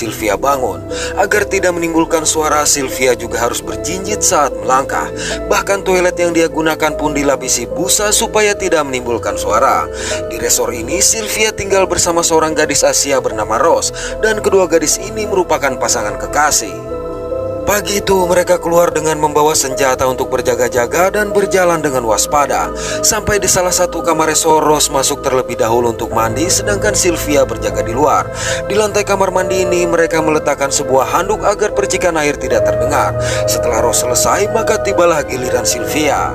Sylvia bangun. Agar tidak menimbulkan suara, Sylvia juga harus berjinjit saat melangkah. Bahkan toilet yang dia gunakan pun dilapisi busa supaya tidak menimbulkan suara. Di resor ini, Sylvia tinggal bersama seorang gadis Asia bernama Rose, dan kedua gadis ini merupakan pasangan kekasih. Pagi itu mereka keluar dengan membawa senjata untuk berjaga-jaga dan berjalan dengan waspada. Sampai di salah satu kamar resor, Rose masuk terlebih dahulu untuk mandi, sedangkan Sylvia berjaga di luar. Di lantai kamar mandi ini mereka meletakkan sebuah handuk agar percikan air tidak terdengar. Setelah Rose selesai, maka tibalah giliran Sylvia.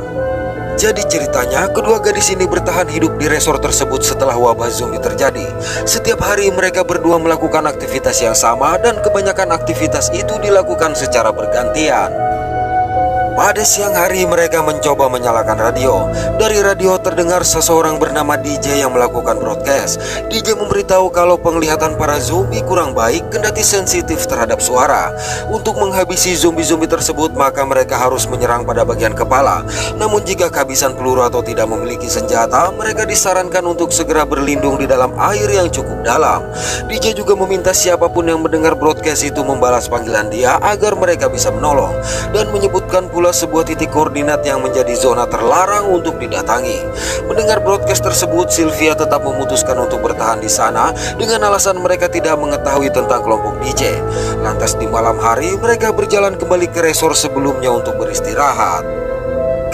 Jadi ceritanya, kedua gadis ini bertahan hidup di resor tersebut setelah wabah zombie terjadi. Setiap hari mereka berdua melakukan aktivitas yang sama, dan kebanyakan aktivitas itu dilakukan secara bergantian. Pada siang hari mereka mencoba menyalakan radio. Dari radio terdengar seseorang bernama DJ yang melakukan broadcast. DJ memberitahu kalau penglihatan para zombie kurang baik, kendati sensitif terhadap suara. Untuk menghabisi zombie-zombie tersebut, maka mereka harus menyerang pada bagian kepala. Namun jika kehabisan peluru atau tidak memiliki senjata, mereka disarankan untuk segera berlindung di dalam air yang cukup dalam. DJ juga meminta siapapun yang mendengar broadcast itu membalas panggilan dia agar mereka bisa menolong, dan menyebutkan pula sebuah titik koordinat yang menjadi zona terlarang untuk didatangi. Mendengar broadcast tersebut, Sylvia tetap memutuskan untuk bertahan di sana dengan alasan mereka tidak mengetahui tentang kelompok DJ. Lantas di malam hari mereka berjalan kembali ke resor sebelumnya untuk beristirahat.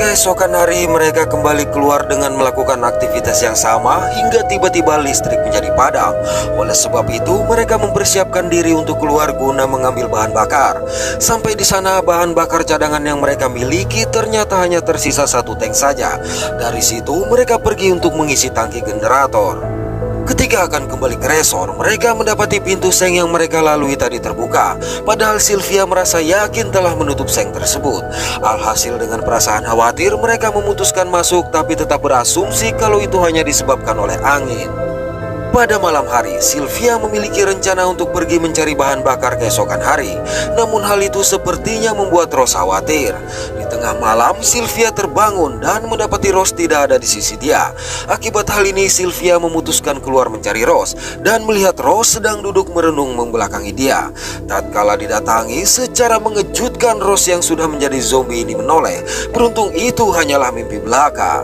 Keesokan hari mereka kembali keluar dengan melakukan aktivitas yang sama hingga tiba-tiba listrik menjadi padam. Oleh sebab itu mereka mempersiapkan diri untuk keluar guna mengambil bahan bakar. Sampai di sana, bahan bakar cadangan yang mereka miliki ternyata hanya tersisa satu tank saja. Dari situ mereka pergi untuk mengisi tangki generator. Ketika akan kembali ke resor, mereka mendapati pintu seng yang mereka lalui tadi terbuka. Padahal Sylvia merasa yakin telah menutup seng tersebut. Alhasil dengan perasaan khawatir, mereka memutuskan masuk, tapi tetap berasumsi kalau itu hanya disebabkan oleh angin. Pada malam hari, Sylvia memiliki rencana untuk pergi mencari bahan bakar keesokan hari. Namun hal itu sepertinya membuat Rose khawatir. Di tengah malam, Sylvia terbangun dan mendapati Rose tidak ada di sisi dia. Akibat hal ini, Sylvia memutuskan keluar mencari Rose dan melihat Rose sedang duduk merenung membelakangi dia. Tatkala didatangi, secara mengejutkan Rose yang sudah menjadi zombie ini menoleh. Beruntung itu hanyalah mimpi belaka.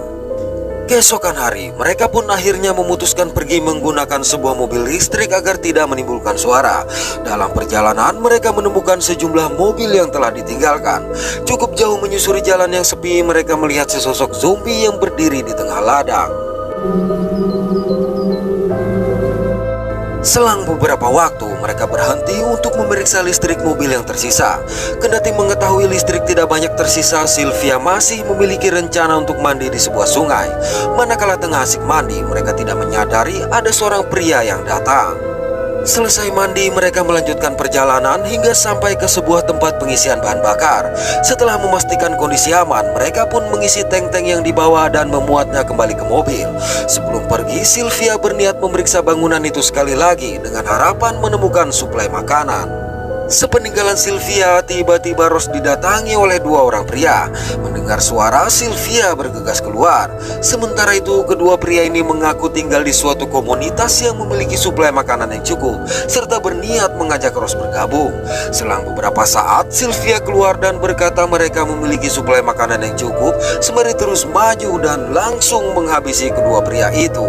Keesokan hari, mereka pun akhirnya memutuskan pergi menggunakan sebuah mobil listrik agar tidak menimbulkan suara. Dalam perjalanan, mereka menemukan sejumlah mobil yang telah ditinggalkan. Cukup jauh menyusuri jalan yang sepi, mereka melihat sesosok zombie yang berdiri di tengah ladang. Selang beberapa waktu, mereka berhenti untuk memeriksa listrik mobil yang tersisa. Kendati mengetahui listrik tidak banyak tersisa, Sylvia masih memiliki rencana untuk mandi di sebuah sungai. Manakala tengah asik mandi, mereka tidak menyadari ada seorang pria yang datang. Selesai mandi, mereka melanjutkan perjalanan hingga sampai ke sebuah tempat pengisian bahan bakar. Setelah memastikan kondisi aman, mereka pun mengisi tank-tank yang dibawa dan memuatnya kembali ke mobil. Sebelum pergi, Sylvia berniat memeriksa bangunan itu sekali lagi dengan harapan menemukan suplai makanan. Sepeninggalan Sylvia, tiba-tiba Rose didatangi oleh dua orang pria. Mendengar suara, Sylvia bergegas keluar. Sementara itu, kedua pria ini mengaku tinggal di suatu komunitas yang memiliki suplai makanan yang cukup, serta berniat mengajak Rose bergabung. Selang beberapa saat, Sylvia keluar dan berkata mereka memiliki suplai makanan yang cukup, sembari terus maju dan langsung menghabisi kedua pria itu.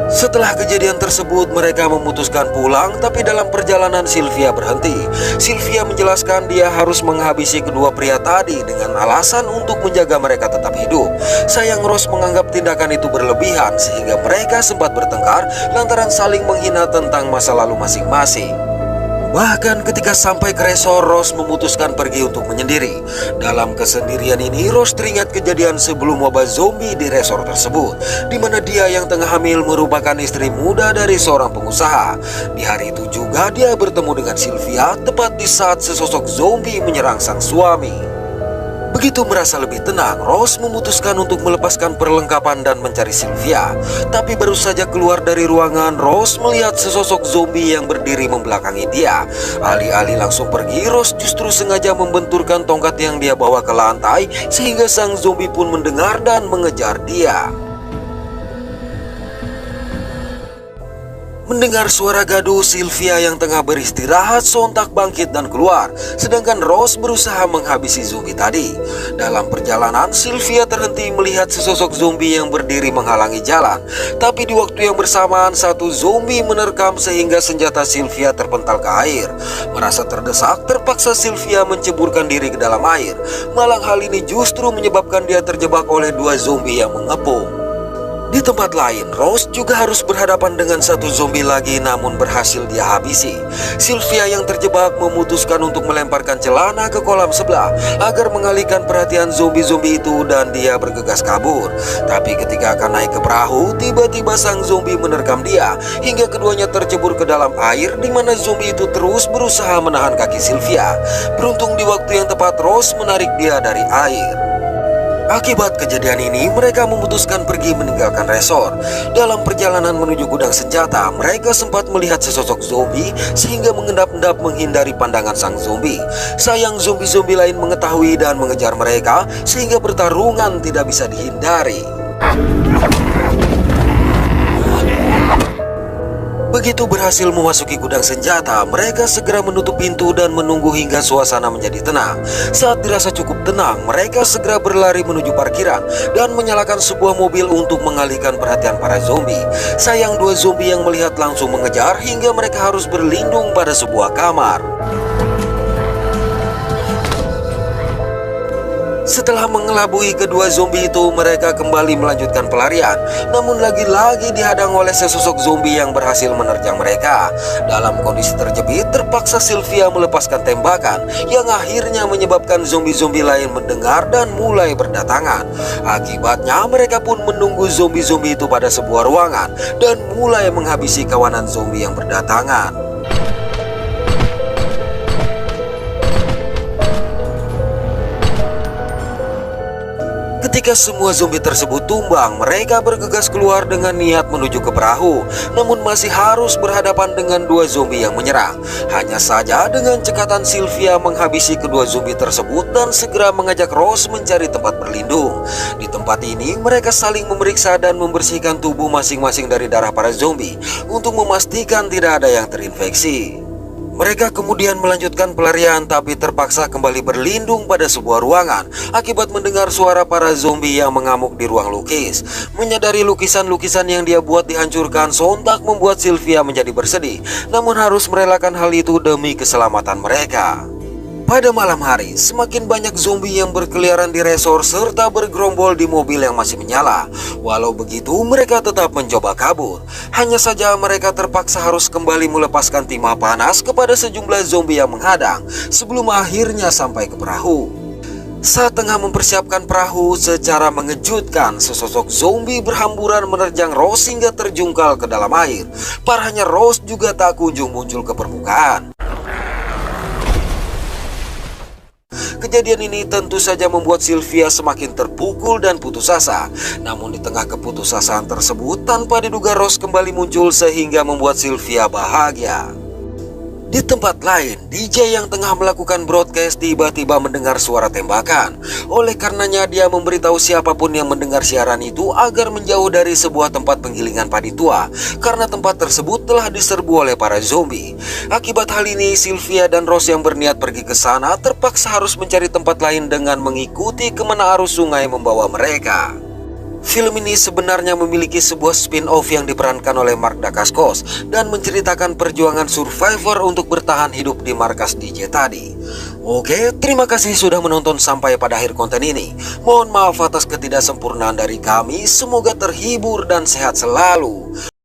Setelah kejadian tersebut, mereka memutuskan pulang, tapi dalam perjalanan Sylvia berhenti. Sylvia menjelaskan dia harus menghabisi kedua pria tadi dengan alasan untuk menjaga mereka tetap hidup. Sayang, Rose menganggap tindakan itu berlebihan sehingga mereka sempat bertengkar lantaran saling menghina tentang masa lalu masing-masing. Bahkan ketika sampai ke resor, Rose memutuskan pergi untuk menyendiri. Dalam kesendirian ini, Rose teringat kejadian sebelum wabah zombie di resor tersebut, di mana dia yang tengah hamil merupakan istri muda dari seorang pengusaha. Di hari itu juga dia bertemu dengan Sylvia, tepat di saat sesosok zombie menyerang sang suami. Begitu merasa lebih tenang, Rose memutuskan untuk melepaskan perlengkapan dan mencari Sylvia. Tapi baru saja keluar dari ruangan, Rose melihat sesosok zombie yang berdiri membelakangi dia. Alih-alih langsung pergi, Rose justru sengaja membenturkan tongkat yang dia bawa ke lantai, sehingga sang zombie pun mendengar dan mengejar dia. Mendengar suara gaduh, Sylvia yang tengah beristirahat sontak bangkit dan keluar, sedangkan Rose berusaha menghabisi zombie tadi. Dalam perjalanan, Sylvia terhenti melihat sesosok zombie yang berdiri menghalangi jalan. Tapi di waktu yang bersamaan, satu zombie menerkam sehingga senjata Sylvia terpental ke air. Merasa terdesak, terpaksa Sylvia menceburkan diri ke dalam air. Malah hal ini justru menyebabkan dia terjebak oleh dua zombie yang mengepung. Di tempat lain, Rose juga harus berhadapan dengan satu zombie lagi, namun berhasil dia habisi. Sylvia yang terjebak memutuskan untuk melemparkan celana ke kolam sebelah agar mengalihkan perhatian zombie-zombie itu dan dia bergegas kabur. Tapi ketika akan naik ke perahu, tiba-tiba sang zombie menerkam dia hingga keduanya tercebur ke dalam air, di mana zombie itu terus berusaha menahan kaki Sylvia. Beruntung di waktu yang tepat Rose menarik dia dari air. Akibat kejadian ini, mereka memutuskan pergi meninggalkan resor. Dalam perjalanan menuju gudang senjata, mereka sempat melihat sesosok zombie sehingga mengendap-endap menghindari pandangan sang zombie. Sayang, zombie-zombie lain mengetahui dan mengejar mereka sehingga pertarungan tidak bisa dihindari. Begitu berhasil memasuki gudang senjata, mereka segera menutup pintu dan menunggu hingga suasana menjadi tenang. Saat dirasa cukup tenang, mereka segera berlari menuju parkiran dan menyalakan sebuah mobil untuk mengalihkan perhatian para zombie. Sayang, dua zombie yang melihat langsung mengejar hingga mereka harus berlindung pada sebuah kamar. Setelah mengelabui kedua zombie itu, mereka kembali melanjutkan pelarian. Namun lagi-lagi dihadang oleh sesosok zombie yang berhasil menerjang mereka. Dalam kondisi terjepit, terpaksa Sylvia melepaskan tembakan yang akhirnya menyebabkan zombie-zombie lain mendengar dan mulai berdatangan. Akibatnya mereka pun menunggu zombie-zombie itu pada sebuah ruangan dan mulai menghabisi kawanan zombie yang berdatangan. Ketika semua zombie tersebut tumbang, mereka bergegas keluar dengan niat menuju ke perahu. Namun masih harus berhadapan dengan dua zombie yang menyerang. Hanya saja dengan cekatan Sylvia menghabisi kedua zombie tersebut dan segera mengajak Rose mencari tempat berlindung. Di tempat ini mereka saling memeriksa dan membersihkan tubuh masing-masing dari darah para zombie untuk memastikan tidak ada yang terinfeksi. Mereka kemudian melanjutkan pelarian tapi terpaksa kembali berlindung pada sebuah ruangan akibat mendengar suara para zombie yang mengamuk di ruang lukis. Menyadari lukisan-lukisan yang dia buat dihancurkan, sontak membuat Sylvia menjadi bersedih, namun harus merelakan hal itu demi keselamatan mereka. Pada malam hari, semakin banyak zombie yang berkeliaran di resor serta bergerombol di mobil yang masih menyala. Walau begitu, mereka tetap mencoba kabur. Hanya saja mereka terpaksa harus kembali melepaskan timah panas kepada sejumlah zombie yang menghadang sebelum akhirnya sampai ke perahu. Saat tengah mempersiapkan perahu, secara mengejutkan sesosok zombie berhamburan menerjang Rose hingga terjungkal ke dalam air. Parahnya Rose juga tak kunjung muncul ke permukaan. Kejadian ini tentu saja membuat Sylvia semakin terpukul dan putus asa. Namun di tengah keputusasaan tersebut, tanpa diduga Rose kembali muncul sehingga membuat Sylvia bahagia. Di tempat lain, DJ yang tengah melakukan broadcast tiba-tiba mendengar suara tembakan. Oleh karenanya dia memberitahu siapapun yang mendengar siaran itu agar menjauh dari sebuah tempat penggilingan padi tua, karena tempat tersebut telah diserbu oleh para zombie. Akibat hal ini, Sylvia dan Rose yang berniat pergi ke sana terpaksa harus mencari tempat lain dengan mengikuti kemana arus sungai membawa mereka. Film ini sebenarnya memiliki sebuah spin-off yang diperankan oleh Mark Dacascos dan menceritakan perjuangan survivor untuk bertahan hidup di markas DJ tadi. Oke, terima kasih sudah menonton sampai pada akhir konten ini. Mohon maaf atas ketidaksempurnaan dari kami, semoga terhibur dan sehat selalu.